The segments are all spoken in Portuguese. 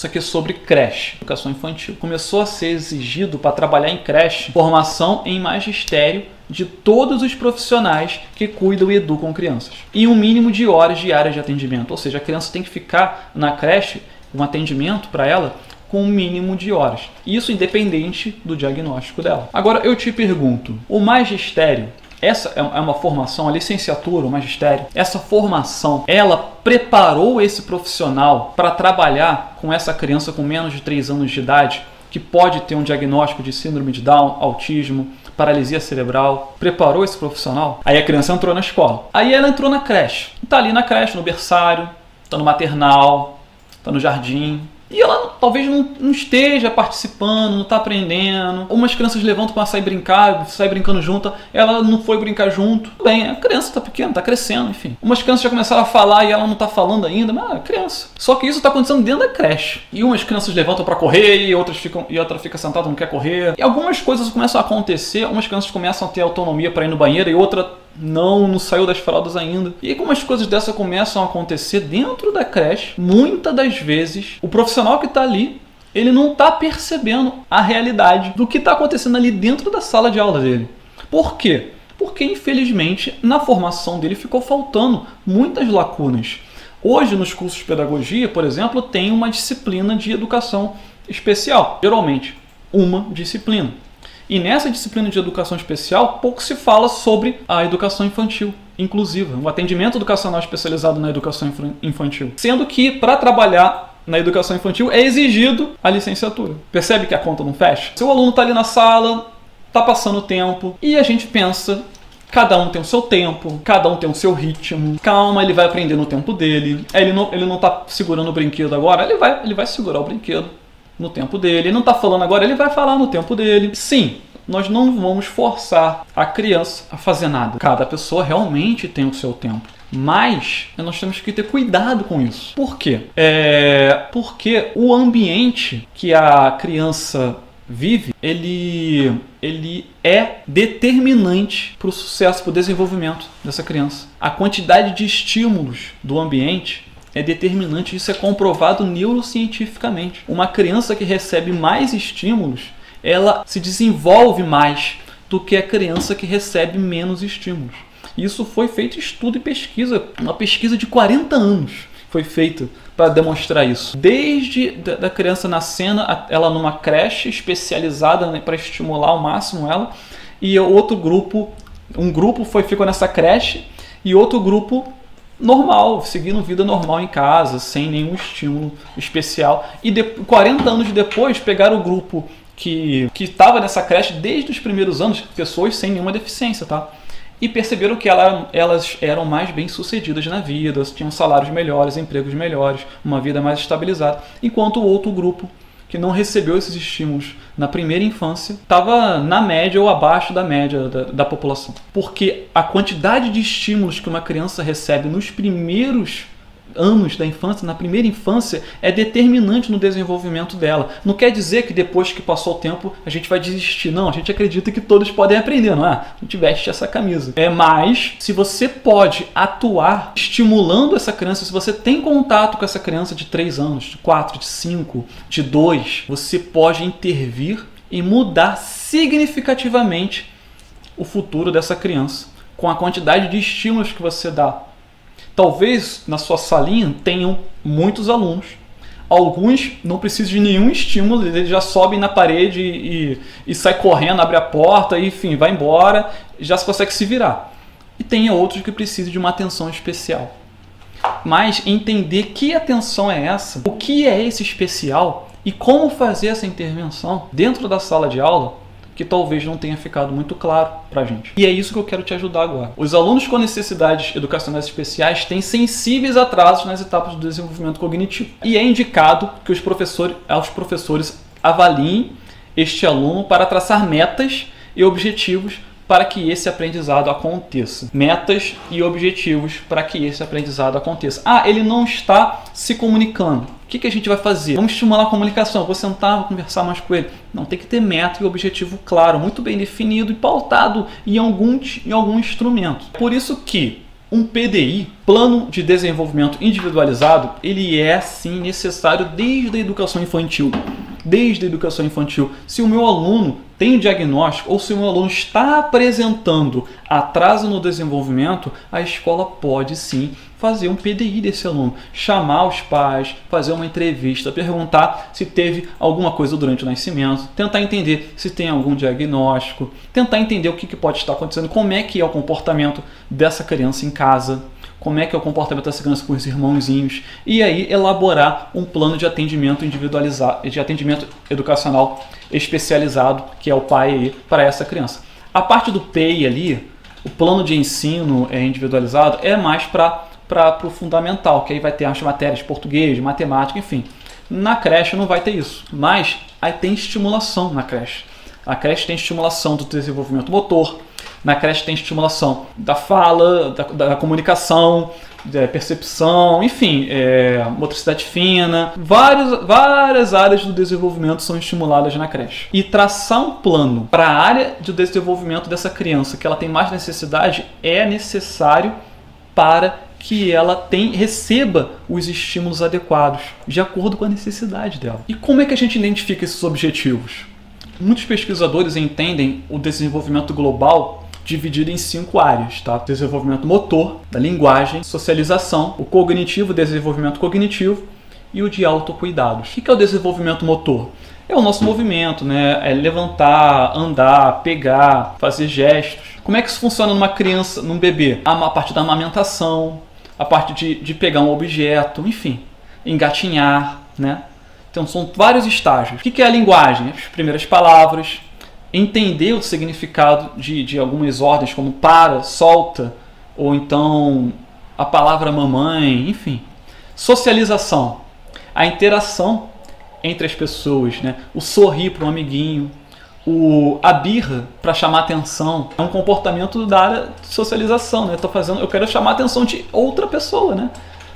Isso aqui é sobre creche, educação infantil. Começou a ser exigido para trabalhar em creche formação em magistério de todos os profissionais que cuidam e educam crianças. E um mínimo de horas diárias de atendimento. Ou seja, a criança tem que ficar na creche, um atendimento para ela, com um mínimo de horas. Isso independente do diagnóstico dela. Agora eu te pergunto, o magistério, essa é uma formação, a licenciatura, o magistério, essa formação, ela preparou esse profissional para trabalhar com essa criança com menos de 3 anos de idade, que pode ter um diagnóstico de síndrome de Down, autismo, paralisia cerebral? Preparou esse profissional? Aí a criança entrou na escola. Aí ela entrou na creche. Está ali na creche, no berçário, está no maternal, está no jardim. E ela talvez não esteja participando, não está aprendendo. Umas crianças levantam para sair brincar, sai brincando junto. Ela não foi brincar junto. Bem, a criança está pequena, está crescendo, enfim. Umas crianças já começaram a falar e ela não está falando ainda, mas é criança. Só que isso está acontecendo dentro da creche. E umas crianças levantam para correr e outra fica sentada, não quer correr. E algumas coisas começam a acontecer. Umas crianças começam a ter autonomia para ir no banheiro e outra não saiu das fraldas ainda. E aí, como as coisas dessas começam a acontecer dentro da creche, muitas das vezes o profissional que está ali, ele não está percebendo a realidade do que está acontecendo ali dentro da sala de aula dele. Por quê? Porque, infelizmente, na formação dele ficou faltando muitas lacunas. Hoje, nos cursos de pedagogia, por exemplo, tem uma disciplina de educação especial. Geralmente, uma disciplina. E nessa disciplina de educação especial, pouco se fala sobre a educação infantil inclusiva, o atendimento educacional especializado na educação infantil. Sendo que, para trabalhar na educação infantil, é exigido a licenciatura. Percebe que a conta não fecha? Se o aluno está ali na sala, está passando o tempo, e a gente pensa, cada um tem o seu tempo, cada um tem o seu ritmo, calma, ele vai aprender no tempo dele, ele não está segurando o brinquedo agora, ele vai segurar o brinquedo no tempo dele. Ele não está falando agora, ele vai falar no tempo dele. Sim, nós não vamos forçar a criança a fazer nada. Cada pessoa realmente tem o seu tempo. Mas nós temos que ter cuidado com isso. Por quê? Porque o ambiente que a criança vive, ele é determinante para o sucesso, para o desenvolvimento dessa criança. A quantidade de estímulos do ambiente é determinante, isso é comprovado neurocientificamente. Uma criança que recebe mais estímulos, ela se desenvolve mais do que a criança que recebe menos estímulos. Isso foi feito estudo e pesquisa, uma pesquisa de 40 anos foi feita para demonstrar isso. Desde da criança nascendo, ela numa creche especializada, né, para estimular ao máximo ela, e outro grupo, ficou nessa creche e outro grupo normal, seguindo vida normal em casa, sem nenhum estímulo especial. E 40 anos depois, pegaram o grupo que estava nessa creche desde os primeiros anos, pessoas sem nenhuma deficiência, tá? E perceberam que elas eram mais bem-sucedidas na vida, tinham salários melhores, empregos melhores, uma vida mais estabilizada. Enquanto o outro grupo, que não recebeu esses estímulos na primeira infância, estava na média ou abaixo da média da população. Porque a quantidade de estímulos que uma criança recebe nos primeiros anos da infância, na primeira infância, é determinante no desenvolvimento dela. Não quer dizer que depois que passou o tempo a gente vai desistir. Não, a gente acredita que todos podem aprender, não é? A gente veste essa camisa. Mas se você pode atuar estimulando essa criança, se você tem contato com essa criança de 3 anos, de 4, de 5, de 2, você pode intervir e mudar significativamente o futuro dessa criança com a quantidade de estímulos que você dá. Talvez na sua salinha tenham muitos alunos. Alguns não precisam de nenhum estímulo, eles já sobem na parede e sai correndo, abre a porta, e, enfim, vai embora, já consegue se virar. E tem outros que precisam de uma atenção especial. Mas entender que atenção é essa, o que é esse especial e como fazer essa intervenção dentro da sala de aula, que talvez não tenha ficado muito claro para a gente. E é isso que eu quero te ajudar agora. Os alunos com necessidades educacionais especiais têm sensíveis atrasos nas etapas do desenvolvimento cognitivo. E é indicado que os professores avaliem este aluno para traçar metas e objetivos para que esse aprendizado aconteça. Metas e objetivos para que esse aprendizado aconteça. Ele não está se comunicando. O que a gente vai fazer? Vamos estimular a comunicação. Eu vou sentar, vou conversar mais com ele. Não, tem que ter meta e objetivo claro, muito bem definido e pautado em algum instrumento. Por isso que Um PDI, Plano de Desenvolvimento Individualizado, ele é sim necessário desde a educação infantil. Desde a educação infantil. Se o meu aluno tem diagnóstico ou se o meu aluno está apresentando atraso no desenvolvimento, a escola pode sim fazer um PDI desse aluno, chamar os pais, fazer uma entrevista, perguntar se teve alguma coisa durante o nascimento, tentar entender se tem algum diagnóstico, tentar entender o que pode estar acontecendo, como é que é o comportamento dessa criança em casa, como é que é o comportamento dessa criança com os irmãozinhos, e aí elaborar um plano de atendimento individualizado, de atendimento educacional especializado, que é o PAE, para essa criança. A parte do PEI ali, o plano de ensino individualizado, é mais para o fundamental, que aí vai ter as matérias de português, de matemática, enfim. Na creche não vai ter isso, mas aí tem estimulação na creche. A creche tem estimulação do desenvolvimento motor, na creche tem estimulação da fala, da comunicação, da percepção, enfim, motricidade fina. Várias áreas do desenvolvimento são estimuladas na creche. E traçar um plano para a área de desenvolvimento dessa criança que ela tem mais necessidade é necessário para que ela receba os estímulos adequados, de acordo com a necessidade dela. E como é que a gente identifica esses objetivos? Muitos pesquisadores entendem o desenvolvimento global dividido em 5 áreas, tá? Desenvolvimento motor, da linguagem, socialização, o cognitivo, desenvolvimento cognitivo e o de autocuidados. O que é o desenvolvimento motor? É o nosso movimento, né? É levantar, andar, pegar, fazer gestos. Como é que isso funciona numa criança, num bebê? A parte da amamentação, a parte de pegar um objeto, enfim, engatinhar, né? Então são vários estágios. O que é a linguagem? As primeiras palavras, entender o significado de algumas ordens, como para, solta, ou então a palavra mamãe, enfim. Socialização, a interação entre as pessoas, né? O sorrir para um amiguinho, a birra para chamar atenção, é um comportamento da área de socialização, né? Eu quero chamar a atenção de outra pessoa, né?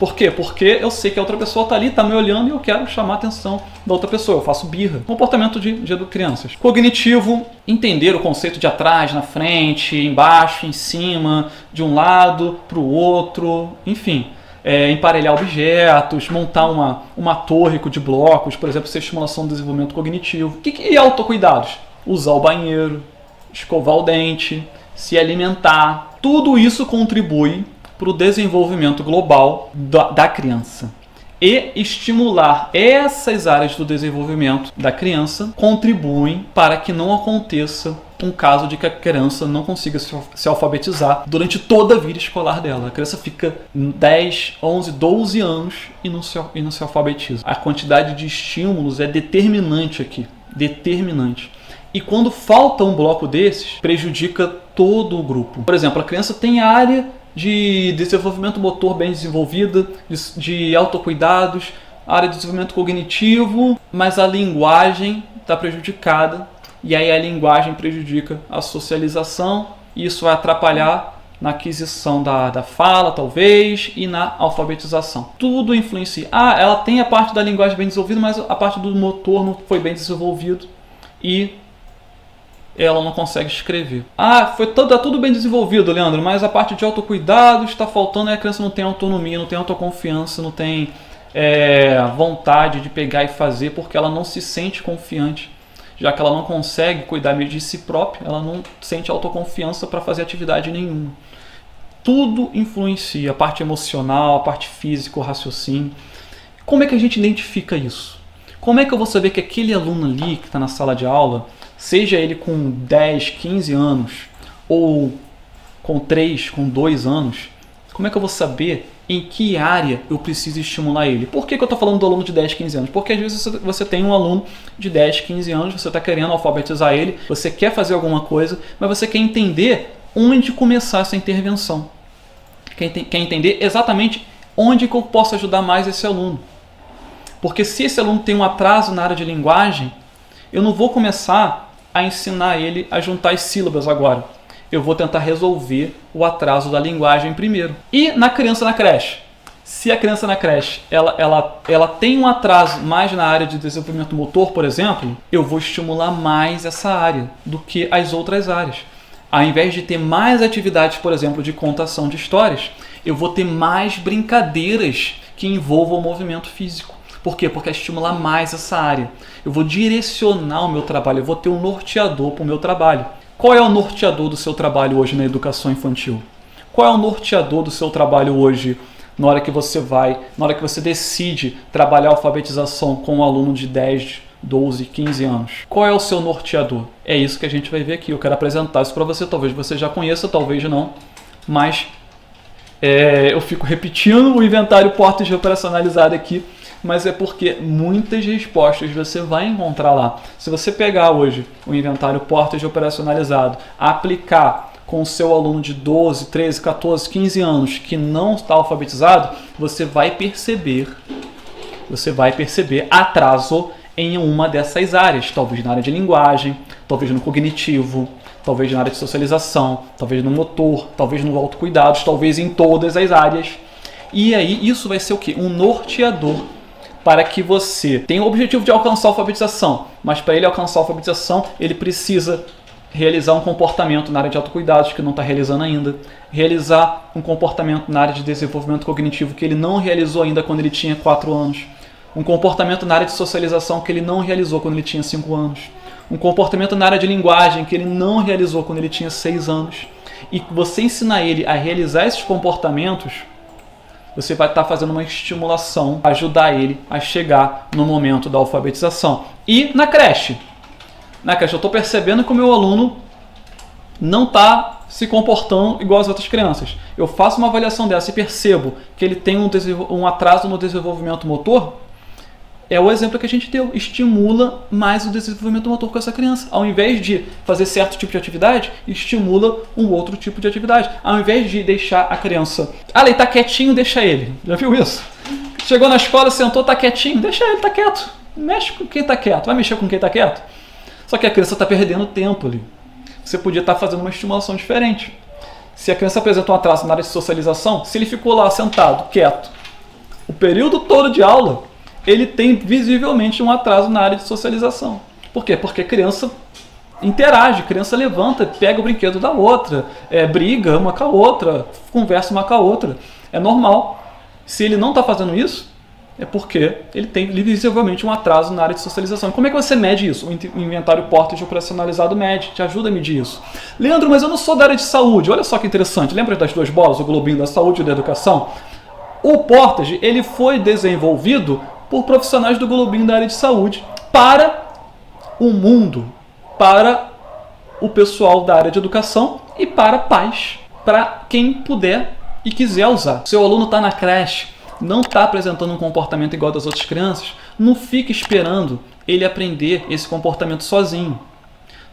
Por quê? Porque eu sei que a outra pessoa está ali, está me olhando e eu quero chamar a atenção da outra pessoa. Eu faço birra. Comportamento de crianças. Cognitivo, entender o conceito de atrás, na frente, embaixo, em cima, de um lado para o outro, enfim. Emparelhar objetos, montar uma torre de blocos, por exemplo, isso é estimulação do desenvolvimento cognitivo. O que é autocuidados? Usar o banheiro, escovar o dente, se alimentar. Tudo isso contribui para o desenvolvimento global da criança. E estimular essas áreas do desenvolvimento da criança contribuem para que não aconteça um caso de que a criança não consiga se alfabetizar durante toda a vida escolar dela. A criança fica 10, 11, 12 anos e não se alfabetiza. A quantidade de estímulos é determinante aqui. Determinante. E quando falta um bloco desses, prejudica todo o grupo. Por exemplo, a criança tem a área de desenvolvimento motor bem desenvolvida, de autocuidados, área de desenvolvimento cognitivo, mas a linguagem está prejudicada, e aí a linguagem prejudica a socialização, e isso vai atrapalhar na aquisição da fala, talvez, e na alfabetização. Tudo influencia. Ela tem a parte da linguagem bem desenvolvida, mas a parte do motor não foi bem desenvolvido, e ela não consegue escrever. Tá tudo bem desenvolvido, Leandro, mas a parte de autocuidado está faltando, e a criança não tem autonomia, não tem autoconfiança, não tem vontade de pegar e fazer, porque ela não se sente confiante, já que ela não consegue cuidar de si própria, ela não sente autoconfiança para fazer atividade nenhuma. Tudo influencia, a parte emocional, a parte física, o raciocínio. Como é que a gente identifica isso? Como é que eu vou saber que aquele aluno ali que está na sala de aula, seja ele com 10, 15 anos ou com 3, com 2 anos, como é que eu vou saber em que área eu preciso estimular ele? Por que eu estou falando do aluno de 10, 15 anos? Porque às vezes você tem um aluno de 10, 15 anos, você está querendo alfabetizar ele, você quer fazer alguma coisa, mas você quer entender onde começar essa intervenção. Quer entender exatamente onde que eu posso ajudar mais esse aluno. Porque se esse aluno tem um atraso na área de linguagem, eu não vou começar a ensinar ele a juntar as sílabas agora. Eu vou tentar resolver o atraso da linguagem primeiro. E na criança na creche? Se a criança na creche ela tem um atraso mais na área de desenvolvimento motor, por exemplo, eu vou estimular mais essa área do que as outras áreas. Ao invés de ter mais atividades, por exemplo, de contação de histórias, Eu vou ter mais brincadeiras que envolvam o movimento físico. Por quê? Porque é estimular mais essa área. Eu vou direcionar o meu trabalho, eu vou ter um norteador para o meu trabalho. Qual é o norteador do seu trabalho hoje na educação infantil? Qual é o norteador do seu trabalho hoje na hora que você decide trabalhar a alfabetização com um aluno de 10, 12, 15 anos? Qual é o seu norteador? É isso que a gente vai ver aqui. Eu quero apresentar isso para você. Talvez você já conheça, talvez não. Mas eu fico repetindo o inventário Portage operacionalizado aqui, mas é porque muitas respostas você vai encontrar lá. Se você pegar hoje o inventário Portage operacionalizado, aplicar com o seu aluno de 12, 13, 14, 15 anos que não está alfabetizado, você vai perceber atraso em uma dessas áreas, talvez na área de linguagem, talvez no cognitivo, talvez na área de socialização, talvez no motor, talvez no autocuidado, talvez em todas as áreas. E aí isso vai ser o quê? Um norteador para que você tenha o objetivo de alcançar a alfabetização, mas para ele alcançar a alfabetização, ele precisa realizar um comportamento na área de autocuidados que não está realizando ainda, realizar um comportamento na área de desenvolvimento cognitivo que ele não realizou ainda quando ele tinha 4 anos, um comportamento na área de socialização que ele não realizou quando ele tinha 5 anos, um comportamento na área de linguagem que ele não realizou quando ele tinha 6 anos. E você ensinar ele a realizar esses comportamentos, você vai estar fazendo uma estimulação, ajudar ele a chegar no momento da alfabetização. E na creche? Na creche eu estou percebendo que o meu aluno não está se comportando igual as outras crianças. Eu faço uma avaliação dessa e percebo que ele tem um atraso no desenvolvimento motor. É o exemplo que a gente deu. Estimula mais o desenvolvimento motor com essa criança. Ao invés de fazer certo tipo de atividade, estimula um outro tipo de atividade. Ao invés de deixar a criança... ele está quietinho, deixa ele. Já viu isso? Chegou na escola, sentou, está quietinho, deixa ele, está quieto. Mexe com quem está quieto. Vai mexer com quem está quieto? Só que a criança está perdendo tempo ali. Você podia estar fazendo uma estimulação diferente. Se a criança apresenta um atraso na área de socialização, se ele ficou lá sentado, quieto, o período todo de aula, ele tem visivelmente um atraso na área de socialização. Por quê? Porque a criança interage, a criança levanta, pega o brinquedo da outra, briga uma com a outra, conversa uma com a outra. É normal. Se ele não está fazendo isso, é porque ele tem visivelmente um atraso na área de socialização. E como é que você mede isso? O inventário Portage operacionalizado mede, te ajuda a medir isso. Leandro, mas eu não sou da área de saúde. Olha só que interessante. Lembra das duas bolas, o globinho da saúde e da educação? O Portage, ele foi desenvolvido por profissionais do globinho da área de saúde para o mundo, para o pessoal da área de educação e para pais, para quem puder e quiser usar. Seu aluno está na creche, não está apresentando um comportamento igual das outras crianças, não fique esperando ele aprender esse comportamento sozinho.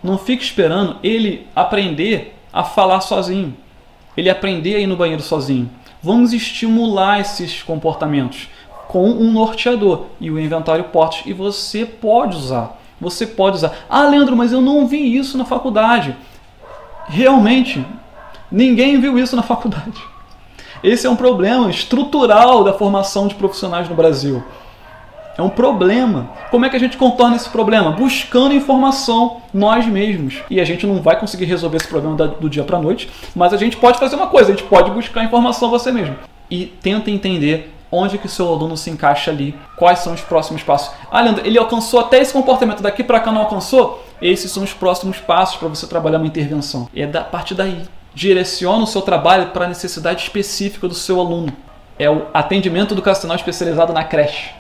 Não fique esperando ele aprender a falar sozinho, ele aprender a ir no banheiro sozinho. Vamos estimular esses comportamentos com um norteador e o inventário Portage, e você pode usar. Você pode usar. Leandro, mas eu não vi isso na faculdade. Realmente, ninguém viu isso na faculdade. Esse é um problema estrutural da formação de profissionais no Brasil. É um problema. Como é que a gente contorna esse problema? Buscando informação nós mesmos. E a gente não vai conseguir resolver esse problema do dia para a noite, mas a gente pode fazer uma coisa, a gente pode buscar informação você mesmo. E tenta entender onde que o seu aluno se encaixa ali, quais são os próximos passos. Leandro, ele alcançou até esse comportamento, daqui para cá não alcançou? Esses são os próximos passos para você trabalhar uma intervenção. E a partir daí, direciona o seu trabalho para a necessidade específica do seu aluno. É o atendimento educacional especializado na creche.